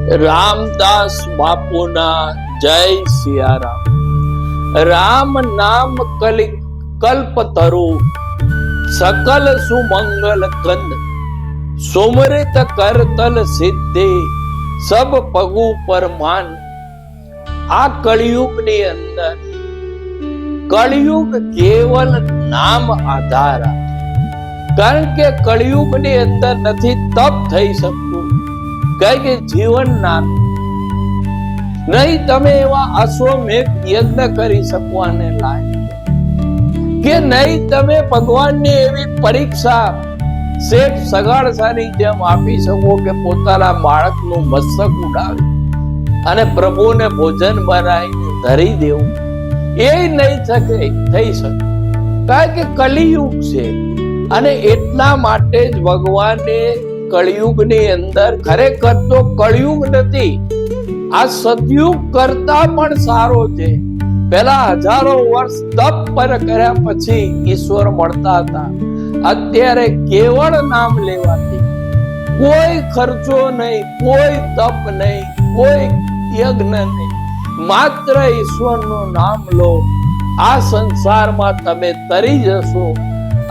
રામદાસ બાપુના જય સિયારામ. રામ નામ કલ્પતરુ સકલ સુમંગલ કંદ સુમરિત કરતલ સિદ્ધિ સબ પગુ પરમાન. આ કળિયુગ ની અંદર કળિયુગ કેવલ નામ આધાર, કારણ કે કળિયુગ ની અંદર નથી તપ થઈ શકતું, કારણ કે જીવન નામ નહીં. તમે એવા અશ્વમેઘ યજ્ઞ કરી શકવાને લાયક કે નહીં તમે ભગવાનની એવી પરીક્ષા શેઠ સગાડસાની જેમ આપી શકો કે પોતાના બાળકનું મસ્તક ઉડાવી અને પ્રભુને ભોજન બનાવીને ધરી દેવું. એ નહીં થઈ શકે, કારણ કે કલિયુગ છે. અને એટલા માટે જ ભગવાને કળિયુગની અંદર, ખરેખર તો કળિયુગ નથી, આ સતયુગ કરતા પણ સારો છે. પેલા હજારો વર્ષ તપ પર કર્યા પછી ઈશ્વર મળતા હતા. અત્યારે કેવળ નામ લેવાથી કોઈ ખર્ચો નહીં, કોઈ તપ નહીં, કોઈ યજ્ઞ નહીં, માત્ર ઈશ્વરનું નામ લો. આ સંસારમાં તમે તરી જશો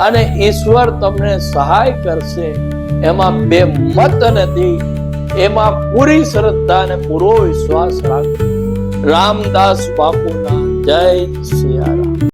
અને ઈશ્વર તમને સહાય કરશે. એમાં બે મત નથી, એમાં પૂરી શ્રદ્ધા અને પૂરો વિશ્વાસ રાખો. રામદાસ બાપુના જય સિયારામ.